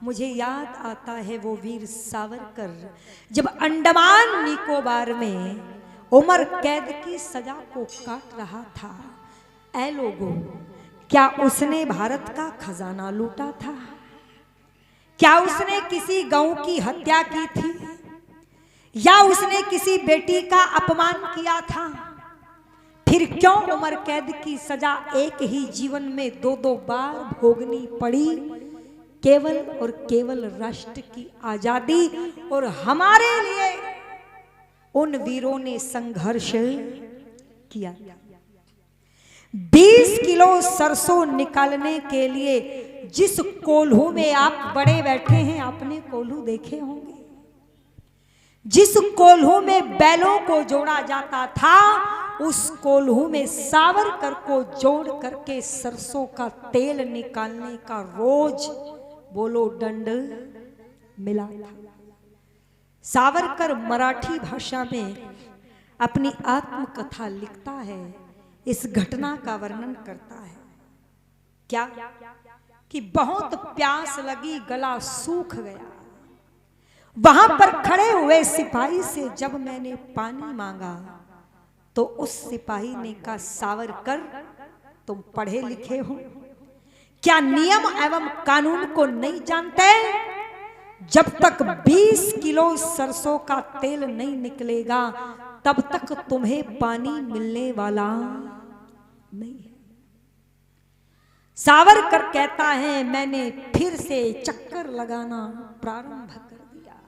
मुझे याद आता है वो वीर सावरकर जब अंडमान निकोबार में उम्र कैद की सजा को काट रहा था। ऐ लोगों, क्या उसने भारत का खजाना लूटा था? क्या उसने किसी गौ की हत्या की थी? या उसने किसी बेटी का अपमान किया था? फिर क्यों उम्र कैद की सजा एक ही जीवन में दो दो बार भोगनी पड़ी? केवल और केवल राष्ट्र की आजादी और हमारे लिए उन वीरों ने संघर्ष किया। 20 किलो सरसों निकालने के लिए जिस कोल्हू में आप बड़े बैठे हैं, आपने कोल्हू देखे होंगे। जिस कोल्हू में बैलों को जोड़ा जाता था, उस कोल्हू में सावरकर को जोड़ करके सरसों का तेल निकालने का रोज बोलो दंड मिला था। सावरकर मराठी भाषा में अपनी आत्मकथा लिखता है, इस घटना का वर्णन करता है। क्या कि बहुत प्यास लगी, गला सूख गया। वहां पर खड़े हुए सिपाही से जब मैंने पानी मांगा तो उस सिपाही ने कहा, सावरकर तुम पढ़े लिखे हो, क्या नियम एवं कानून को नहीं जानते? जब तक 20 किलो सरसों का तेल नहीं निकलेगा तब तक तुम्हें पानी मिलने वाला नहीं है। सावरकर कहता है, मैंने फिर से चक्कर लगाना प्रारंभ कर दिया,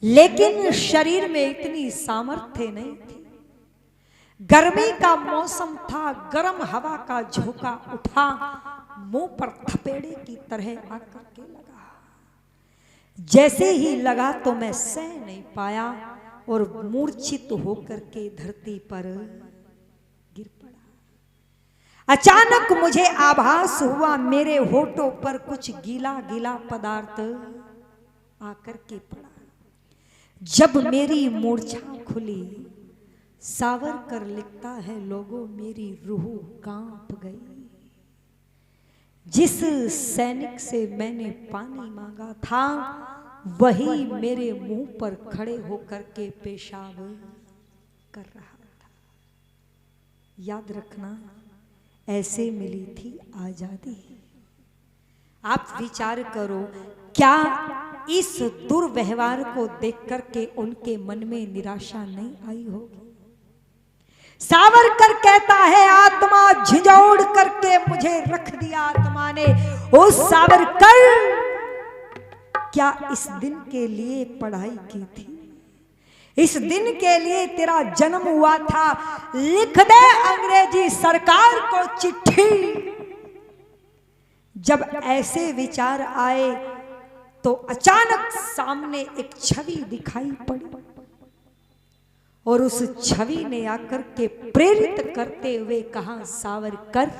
लेकिन शरीर में इतनी सामर्थ्य नहीं थी। गर्मी का मौसम था, गर्म हवा का झोंका उठा, मुंह पर थपेड़े की तरह आकर के लगा। जैसे ही लगा तो मैं सह नहीं पाया और मूर्छित होकर के धरती पर गिर पड़ा। अचानक मुझे आभास हुआ मेरे होठों पर कुछ गीला गीला पदार्थ आकर के पड़ा। जब मेरी मूर्छा खुली, सावरकर लिखता है, लोगों मेरी रूह कांप गई। जिस सैनिक से मैंने पानी मांगा था वही मेरे मुंह पर खड़े होकर के पेशाब कर रहा था। याद रखना, ऐसे मिली थी आजादी। आप विचार करो, क्या इस दुर्व्यवहार को देख करके उनके मन में निराशा नहीं आई होगी? सावरकर कहता है, आत्मा झिझोड़ करके मुझे रख दिया आत्मा ने। ओ सावरकर, क्या इस दिन के लिए पढ़ाई की थी? इस दिन के लिए तेरा जन्म हुआ था? लिख दे अंग्रेजी सरकार को चिट्ठी। जब ऐसे विचार आए तो अचानक सामने एक छवि दिखाई पड़ी और उस छवि ने आकर के प्रेरित करते हुए कहा, सावरकर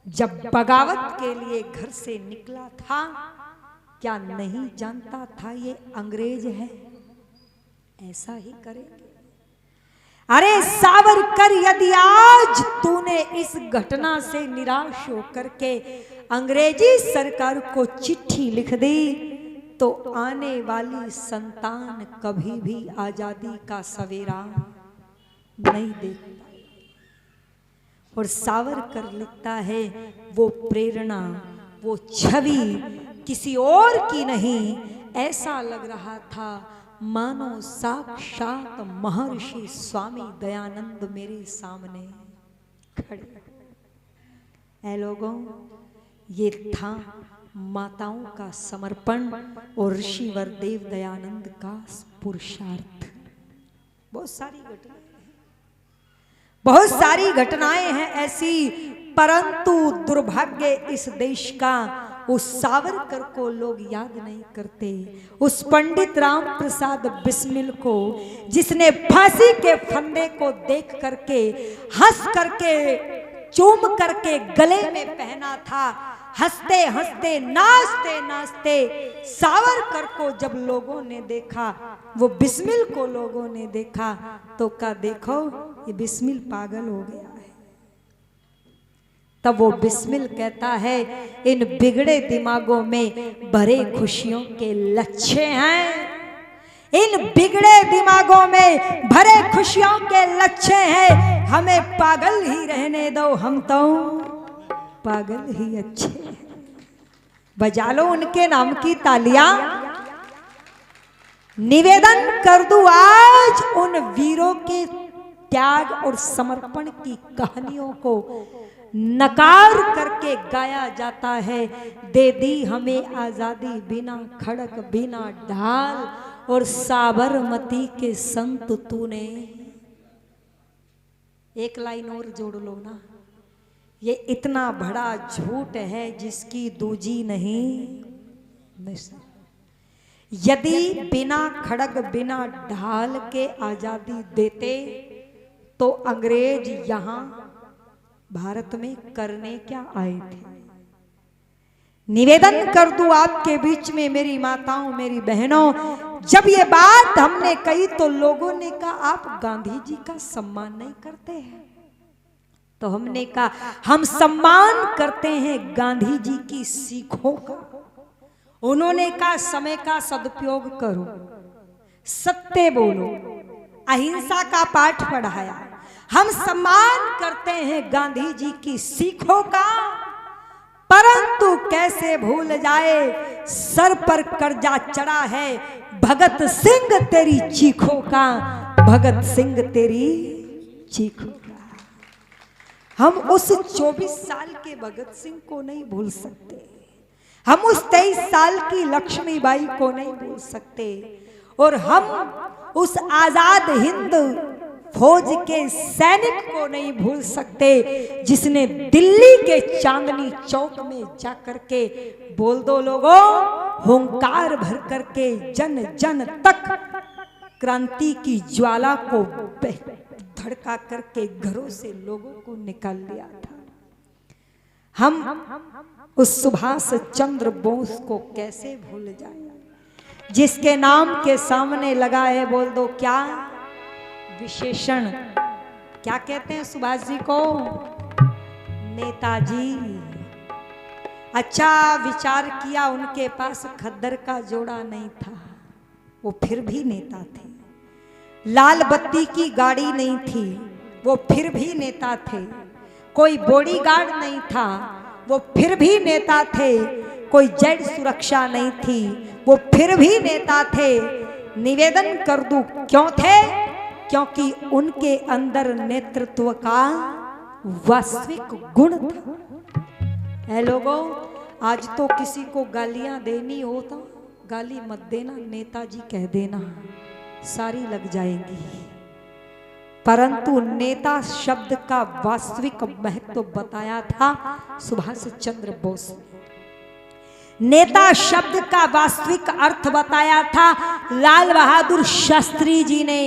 जब बगावत के लिए घर से निकला था, क्या नहीं जानता था ये अंग्रेज है? ऐसा ही करेंगे। अरे सावरकर, यदि आज तूने इस घटना से निराश होकर के अंग्रेजी सरकार को चिट्ठी लिख दी तो आने वाली संतान कभी भी आजादी का सवेरा नहीं देख पाएगी। और सावरकर लिखता है, वो प्रेरणा, वो छवि किसी और की नहीं, ऐसा लग रहा था मानो साक्षात महर्षि स्वामी दयानंद मेरे सामने खड़े। ऐ लोगों, ये था माताओं का समर्पण और ऋषिवर देव दयानंद का पुरुषार्थ। बहुत सारी घटनाएं हैं ऐसी, परंतु दुर्भाग्य इस देश का, उस सावरकर को लोग याद नहीं करते। उस पंडित राम प्रसाद बिस्मिल को, जिसने फांसी के फंदे को देख करके, हंस करके, चूम करके गले में पहना था, हंसते हंसते, नाचते नाचते सावरकर को जब लोगों ने देखा, वो बिस्मिल को लोगों ने देखा तो कहा, देखो ये बिस्मिल पागल हो गया है। तब वो बिस्मिल कहता है, इन बिगड़े दिमागों में भरे खुशियों के लच्छे हैं, इन बिगड़े दिमागों में भरे खुशियों के लच्छे हैं, हमें पागल ही रहने दो, हम तो पागल ही अच्छे हैं। बजा लो उनके नाम की तालियां। निवेदन कर दूं आज उन वीरों के त्याग और समर्पण की कहानियों को नकार करके गाया जाता है। दे दी हमें आजादी बिना खड़क बिना ढाल, और साबरमती के संत तूने। एक लाइन और जोड़ लो ना, ये इतना बड़ा झूठ है जिसकी दूजी नहीं मिलती। यदि बिना खड़ग बिना ढाल के आजादी देते तो अंग्रेज यहां भारत में करने क्या आए थे। निवेदन कर दूं आपके बीच में मेरी माताओं मेरी बहनों, जब ये बात हमने कही तो लोगों ने कहा आप गांधी जी का सम्मान नहीं करते हैं। तो हमने कहा हम सम्मान करते हैं गांधी जी की सीखों का। उन्होंने कहा समय का सदुपयोग करो, सत्य बोलो, अहिंसा का पाठ पढ़ाया। हम सम्मान करते हैं गांधी जी की सीखों का, परंतु कैसे भूल जाए सर पर कर्जा चढ़ा है भगत सिंह तेरी चीखों का, भगत सिंह तेरी चीखों का। हम उस 24 साल के भगत सिंह को नहीं भूल सकते, हम उस 23 साल की लक्ष्मीबाई को नहीं भूल सकते, और हम उस आजाद हिंद फौज के सैनिक को नहीं भूल सकते जिसने दिल्ली के चांदनी चौक में जाकर के, बोल दो लोगों, हुंकार भर करके जन जन तक क्रांति की ज्वाला को धड़का करके घरों से लोगों को निकाल लिया था। हम उस सुभाष चंद्र बोस को कैसे भूल जाए, जिसके नाम के सामने लगा है, बोल दो क्या विशेषण, क्या कहते हैं सुभाष जी को, नेताजी। अच्छा विचार किया, उनके पास खद्दर का जोड़ा नहीं था, वो फिर भी नेता थे। लाल बत्ती की गाड़ी नहीं थी, वो फिर भी नेता थे। कोई बॉडीगार्ड नहीं था, वो फिर भी नेता थे। कोई जेड सुरक्षा नहीं थी, वो फिर भी नेता थे। निवेदन कर दूं क्यों थे, क्योंकि उनके अंदर नेतृत्व का वास्तविक गुण था। है लोगों, आज तो किसी को गालियां देनी हो तो गाली मत देना, नेताजी कह देना, सारी लग जाएंगी। परंतु नेता शब्द का वास्तविक महत्व बताया था सुभाष चंद्र बोस ने। नेता शब्द का वास्तविक अर्थ बताया था लाल बहादुर शास्त्री जी ने।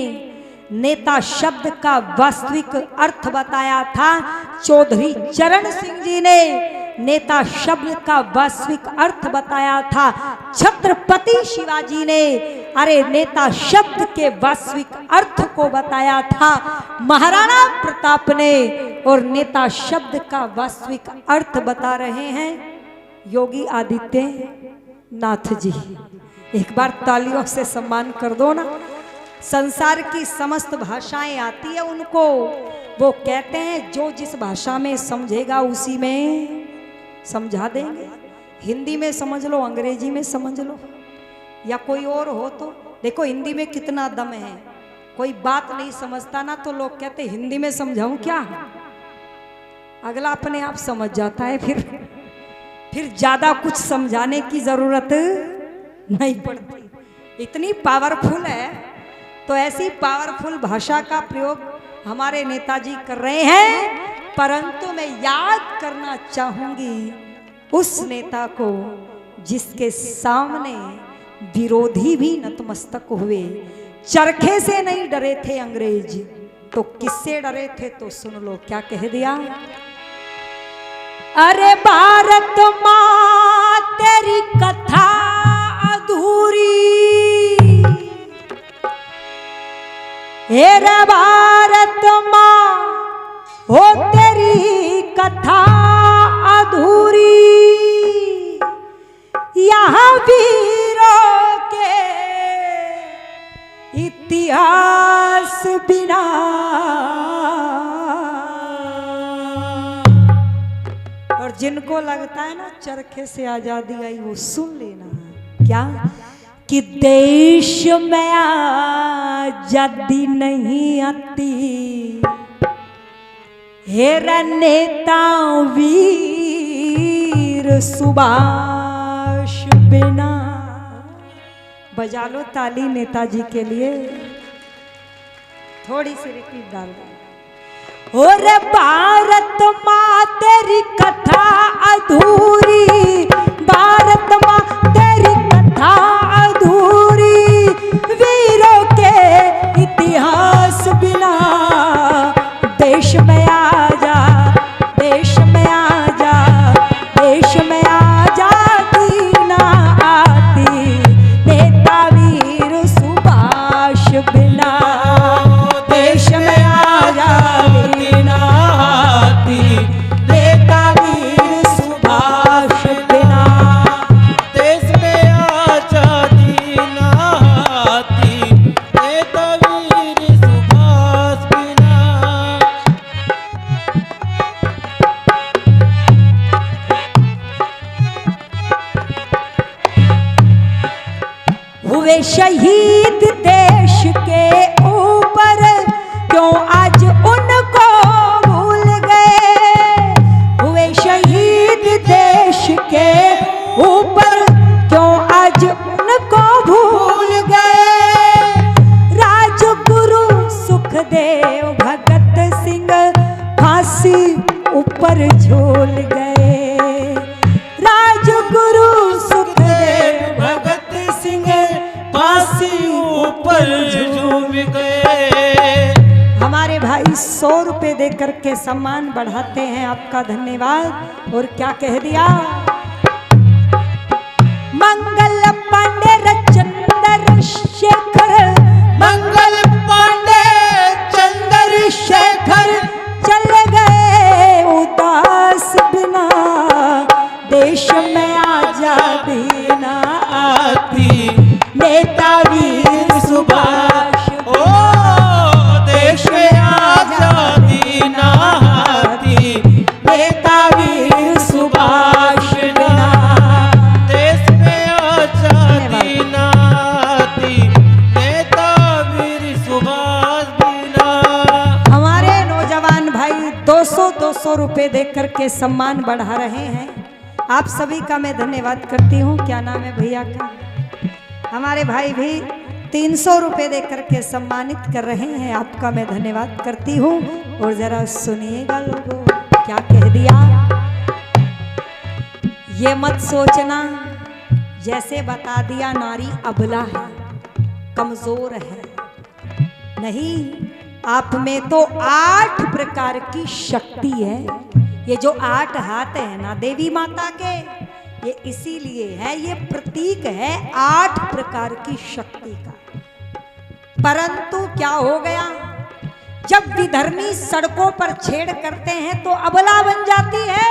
नेता शब्द का वास्तविक अर्थ बताया था चौधरी चरण सिंह जी ने। नेता शब्द का वास्तविक अर्थ बताया था छत्रपति शिवाजी ने। अरे नेता शब्द के वास्तविक अर्थ को बताया था महाराणा प्रताप ने। और नेता शब्द का वास्तविक अर्थ बता रहे हैं योगी आदित्यनाथ जी। एक बार तालियों से सम्मान कर दो ना। संसार की समस्त भाषाएं आती है उनको, वो कहते हैं जो जिस भाषा में समझेगा उसी में समझा देंगे। हिंदी में समझ लो, अंग्रेजी में समझ लो, या कोई और हो तो देखो हिंदी में कितना दम है। कोई बात नहीं समझता ना तो लोग कहते हिंदी में समझाऊं क्या, अगला अपने आप समझ जाता है। फिर ज्यादा कुछ समझाने की जरूरत नहीं पड़ती, इतनी पावरफुल है। तो ऐसी पावरफुल भाषा का प्रयोग हमारे नेताजी कर रहे हैं। परंतु मैं याद करना चाहूंगी उस नेता को जिसके सामने विरोधी भी नतमस्तक हुए। चरखे से नहीं डरे थे अंग्रेज, तो किससे डरे थे तो सुन लो क्या कह दिया। अरे भारत माँ तेरी कथा अधूरी, हे भारत माँ हो तेरी कथा यहाँ वीरों के इतिहास बिना। और जिनको लगता है ना चरखे से आजादी आई, वो सुन लेना क्या कि देश में आजादी नहीं आती हेरा नेता वीर सुभाष बिना। बजा लो ताली नेताजी के लिए। थोड़ी सी रिपीट डाल दो। और भारत माँ तेरी कथा अधूरी, भारत माँ तेरी कथा अधूरी, वीरों के इतिहास बिना। देश में आजा, देश में आजा, देश में आजादी ना आती नेता वीर सुभाष बिना। देश में आजादी ना आती नेता वीर सुभाष बिना। देश में आजादी ना आती नेता वीर सुभाष बिना। हुए शहीद देश के ऊपर, क्यों आज उनको भूल गए। हुए शहीद देश के ऊपर, क्यों आज उनको भूल गए। राजगुरु सुखदेव भगत सिंह फांसी ऊपर झूल गए। राजगुरु सुखदेव भगत सिंह फांसी ऊपर झूम गए। हमारे भाई 100 रुपए देकर के सम्मान बढ़ाते हैं, आपका धन्यवाद। और क्या कह दिया, मंगल पांडे चंद्रशेखर, मंगल पांडे चंद्रशेखर चले गए उदास बिना। देश में आजादी ना आती नेता वीर सुभाष। ओ देश में आजादी ना आती नेता वीर सुभाष बिना। देश में आजादी ना आती नेता वीर सुभाष बिना। हमारे नौजवान भाई 200 रुपए देकर के सम्मान बढ़ा रहे हैं। आप सभी का मैं धन्यवाद करती हूँ। क्या नाम है भैया का? हमारे भाई भी 300 रुपए देकर के सम्मानित कर रहे हैं, आपका मैं धन्यवाद करती हूँ। और जरा सुनिएगा लोगों, क्या कह दिया। ये मत सोचना जैसे बता दिया नारी अबला है, कमजोर है। नहीं, आप में तो 8 प्रकार की शक्ति है। ये जो 8 हाथ है ना देवी माता के, ये इसीलिए है, ये प्रतीक है 8 प्रकार की शक्ति का। परंतु क्या हो गया, जब विधर्मी सड़कों पर छेड़ करते हैं तो अबला बन जाती है।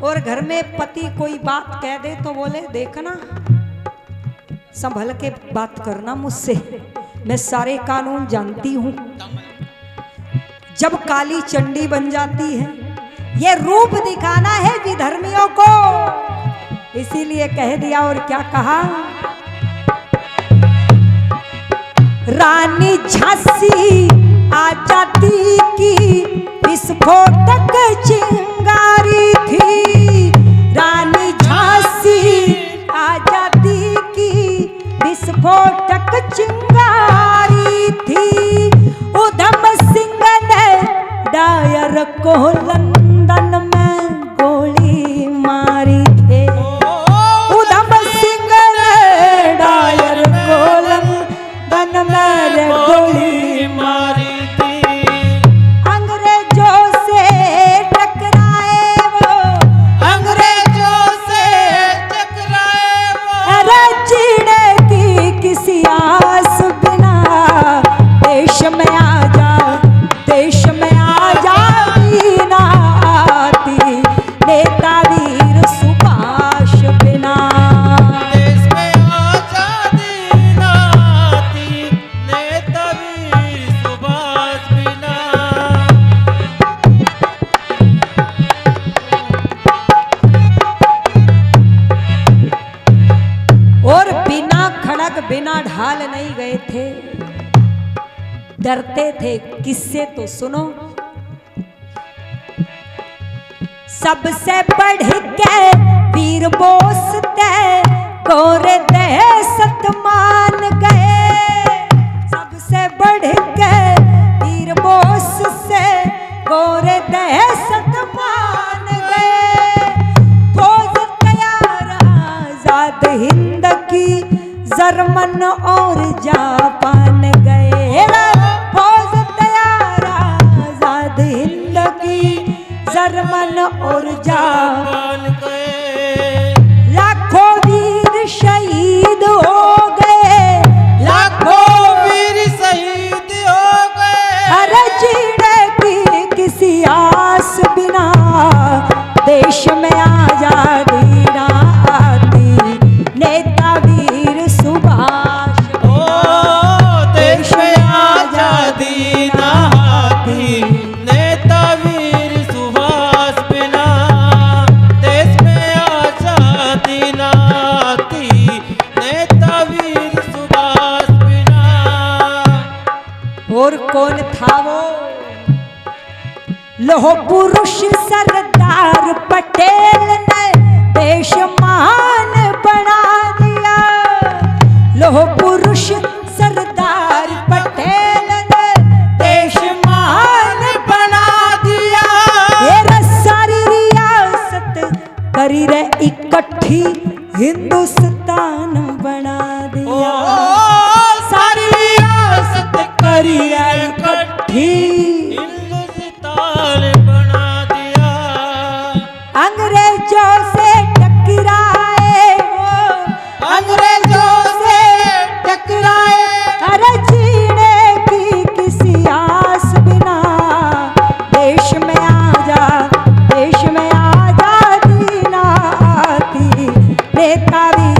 और घर में पति कोई बात कह दे तो बोले देखना, संभल के बात करना मुझसे, मैं सारे कानून जानती हूं। जब काली चंडी बन जाती है, ये रूप दिखाना है विधर्मियों को, इसीलिए कह दिया। और क्या कहा, रानी झांसी आजादी की विस्फोटक चिंगारी थी। रानी झांसी आजादी की विस्फोटक चिंगारी थी। उधम सिंह ने डायर को लंदन में गोली मारी थी। उधम सिंह ने डायर को लंदन में गोली मारी थी। अंग्रेजों से टकराए वो, अंग्रेजों से टकराए वो, अरे जीने की किसी आस बिना। देश में आजा, देश में आजादी ना महाराज बिना ढाल नहीं गए थे, डरते थे। किससे तो सुनो। सबसे बढ़ के वीर बोस ते गोरे दहशत मान गए। सबसे बढ़ के वीर बोस से गोरे दहशत मान गए। फौज तैयार आजाद हिंद की जर्मन और जापान गए। फौज तैयार आजाद हिंद की जर्मन और जापान गए। लाखों वीर शहीद हो गए। लाखों वीर शहीद हो गए। अरे जीने की किसी आस बिना देश में आजादी ना आती। नेता वीर सुभाष देश में आजादी ना आती। नेता वीर सुभाष बिना देश में आजादी ना आती। नेता वीर सुभाष बिना। और कौन था वो? लोह पुरुष सरदार पटेल ने देश महान बना दिया। लोह पुरुष सरदार पटेल ने देश महान बना दिया। ये सारी रियासत करी रे इकट्ठी हिंदुस्तान बना दिया। सारी रियासत करी रे इकट्ठी हिंदुस्तान बना दिया। अंग्रेजों से टकराए वो, अंग्रेजों से टकराए। अरे जीने की किसी आस बिना देश में आजादी ना आती। नेता भी